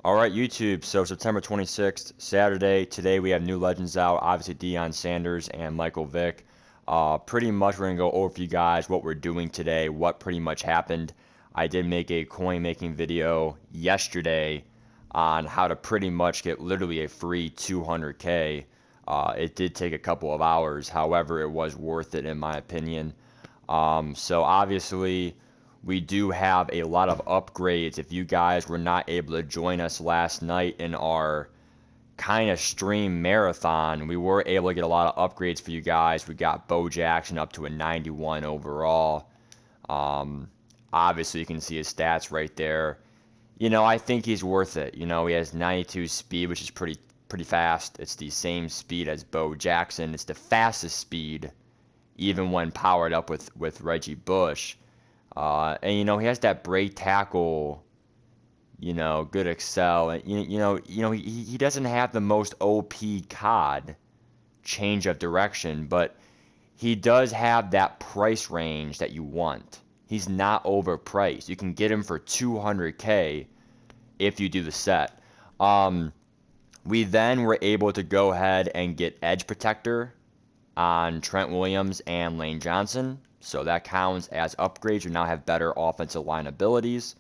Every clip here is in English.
All right, YouTube. So September 26th, Saturday. Today we have new legends out. Obviously, Dion Sanders and Michael Vick. Pretty much we're going to go over for you guys what we're doing today, what pretty much happened. I did make a coin making video yesterday on how to pretty much get literally a free 200K. It did take a couple of hours. However, it was worth it in my opinion. So obviously we do have a lot of upgrades. If you guys were not able to join us last night in our kind of stream marathon, we were able to get a lot of upgrades for you guys. We got Bo Jackson up to a 91 overall. Obviously, you can see his stats right there. I think he's worth it. He has 92 speed, which is pretty fast. It's the same speed as Bo Jackson. It's the fastest speed, even when powered up with Reggie Bush. And he has that break tackle, good excel. And he doesn't have the most OP COD change of direction, but he does have that price range that you want. He's not overpriced. You can get him for 200K if you do the set. We then were able to go ahead and get Edge Protector on Trent Williams and Lane Johnson. So that counts as upgrades. You now have better offensive line abilities.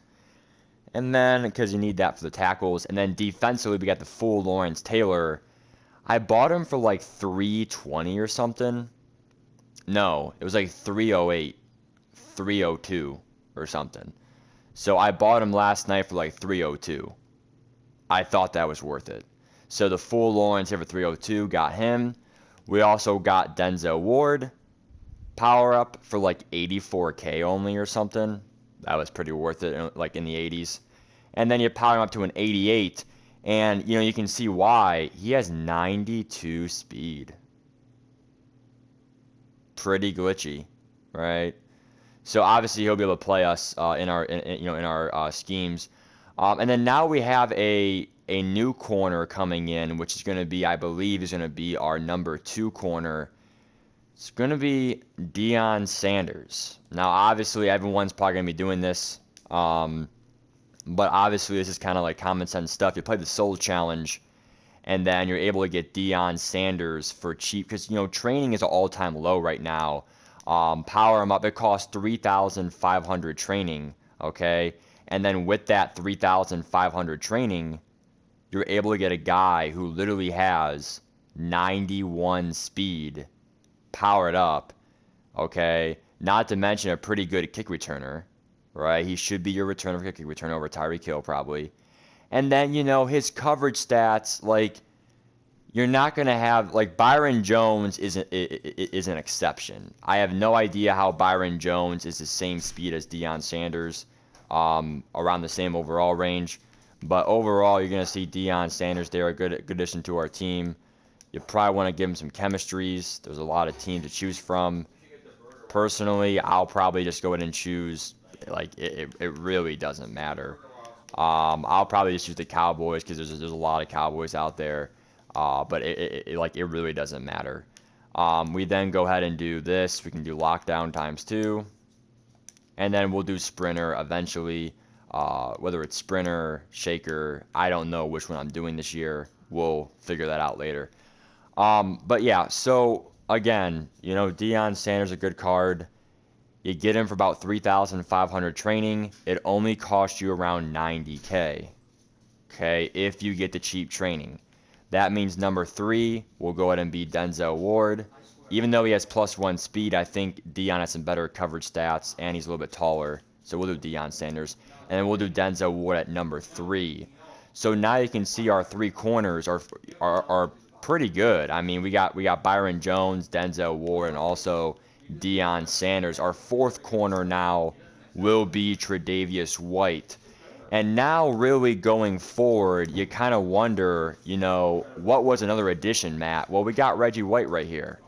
And then, because you need that for the tackles. And then defensively, we got the full Lawrence Taylor. I bought him for like 320 or something. No, it was like 308, 302 or something. So I bought him last night for like 302. I thought that was worth it. So the full Lawrence here for 302, got him. We also got Denzel Ward. Power up for like 84K only or something. That was pretty worth it, like in the 80s. And then you power him up to an 88, and you can see why. He has 92 speed. Pretty glitchy, right? So obviously he'll be able to play us in our schemes. And then now we have a new corner coming in, which is going to be, I believe, is going to be our number 2 corner. It's going to be Dion Sanders. Now, obviously, everyone's probably going to be doing this. But obviously, this is kind of like common sense stuff. You play the Soul Challenge, and then you're able to get Dion Sanders for cheap. Because, training is an all-time low right now. Power him up. It costs 3,500 training, okay? And then with that 3,500 training, you're able to get a guy who literally has 91 speed powered up, okay? Not to mention a pretty good kick returner, right? He should be your returner for kick returner over Tyreek Hill probably. And then, his coverage stats, like, you're not going to have, like, Byron Jones is an exception. I have no idea how Byron Jones is the same speed as Dion Sanders, around the same overall range. But overall, you're going to see Dion Sanders there, a good addition to our team. You probably want to give him some chemistries. There's a lot of teams to choose from. Personally, I'll probably just go ahead and choose, like, it really doesn't matter. I'll probably just choose the Cowboys because there's a lot of Cowboys out there. But it really doesn't matter. We then go ahead and do this. We can do lockdown ×2. And then we'll do sprinter eventually. Whether it's sprinter, shaker, I don't know which one I'm doing this year. We'll figure that out later. But yeah, so again, Dion Sanders is a good card. You get him for about 3,500 training. It only costs you around 90K. Okay, if you get the cheap training. That means number 3 will go ahead and be Denzel Ward. Even though he has +1 speed, I think Dion has some better coverage stats, and he's a little bit taller. So we'll do Dion Sanders. And then we'll do Denzel Ward at number 3. So now you can see our 3 corners are pretty good. I mean, we got Byron Jones, Denzel Ward, and also Dion Sanders. Our 4th corner now will be Tre'Davious White. And now really going forward, you kind of wonder, what was another addition, Matt? Well, we got Reggie White right here.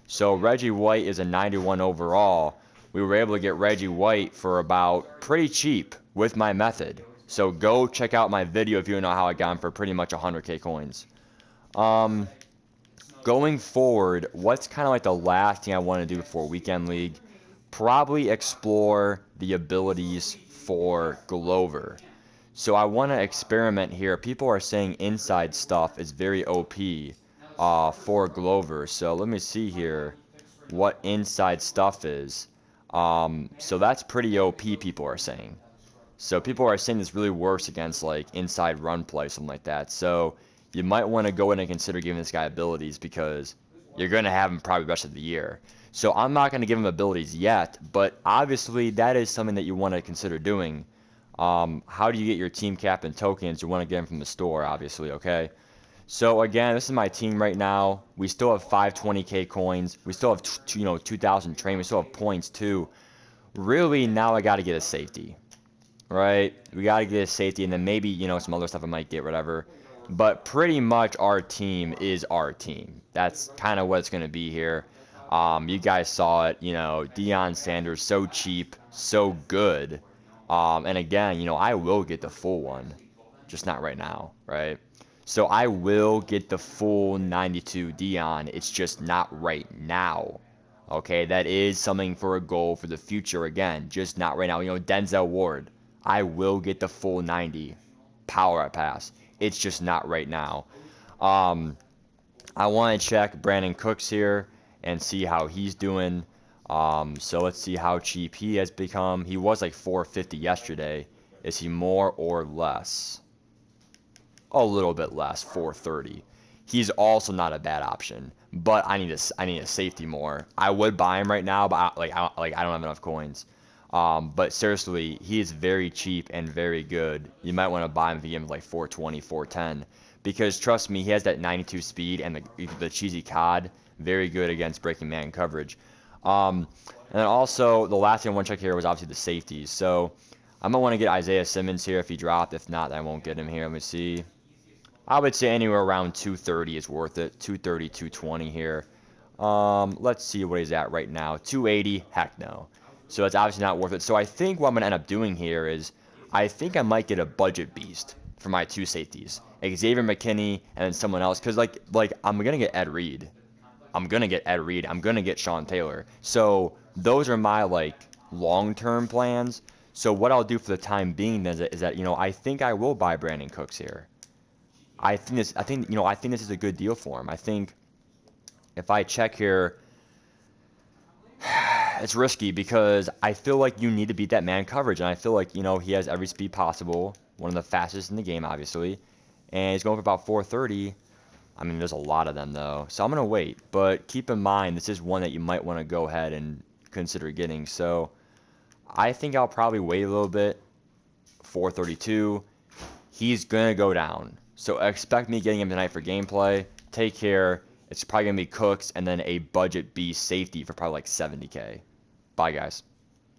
So Reggie White is a 91 overall. We were able to get Reggie White for about pretty cheap with my method. So go check out my video if you don't know how I got him for pretty much 100K coins. Going forward, what's kind of like the last thing I want to do before Weekend League? Probably explore the abilities for Glover. So I want to experiment here. People are saying inside stuff is very OP for Glover. So let me see here what inside stuff is. So that's pretty OP, people are saying. So people are saying this really works against like inside run play, something like that. So you might want to go in and consider giving this guy abilities because you're going to have him probably the rest of the year. So I'm not going to give him abilities yet, but obviously that is something that you want to consider doing. How do you get your team captain tokens? You want to get them from the store, obviously, okay? So again, this is my team right now. We still have 520k coins. We still have 2,000 train. We still have points too. Really, now I got to get a safety, right? We got to get a safety, and then maybe some other stuff I might get, whatever. But pretty much our team is our team. That's kind of what it's going to be here. You guys saw it. Dion Sanders, so cheap, so good. And again, I will get the full one, just not right now, right? So I will get the full 92 Dion. It's just not right now. Okay, that is something for a goal for the future again, just not right now. Denzel Ward, I will get the full 90 power at pass. It's just not right now. I want to check Brandon Cooks here and see how he's doing. So let's see how cheap he has become. He was like 450 yesterday. Is he more or less? A little bit less, 430. He's also not a bad option, but I need a safety more. I would buy him right now, but I don't have enough coins. But seriously, he is very cheap and very good. You might want to buy him if you give him like 420, 410, because trust me, he has that 92 speed and the cheesy cod, very good against breaking man coverage. And then also the last thing I want to check here was obviously the safeties. So I'm gonna want to get Isaiah Simmons here if he dropped. If not, I won't get him here. Let me see. I would say anywhere around 230 is worth it. 230, 220 here. Let's see what he's at right now. 280, heck no. So it's obviously not worth it. So I think what I'm going to end up doing here is I think I might get a budget beast for my two safeties. Xavier McKinney and then someone else. Because, like I'm going to get Ed Reed. I'm going to get Ed Reed. I'm going to get Sean Taylor. So those are my, long-term plans. So what I'll do for the time being is that I think I will buy Brandon Cooks here. I think this is a good deal for him. I think if I check here, it's risky because I feel like you need to beat that man coverage, and I feel like he has every speed possible, one of the fastest in the game, obviously, and he's going for about 430. I mean, there's a lot of them though, so I'm gonna wait. But keep in mind, this is one that you might want to go ahead and consider getting. So I think I'll probably wait a little bit. 432. He's gonna go down. So expect me getting him tonight for gameplay. Take care. It's probably going to be Cooks and then a budget B safety for probably like 70k. Bye, guys.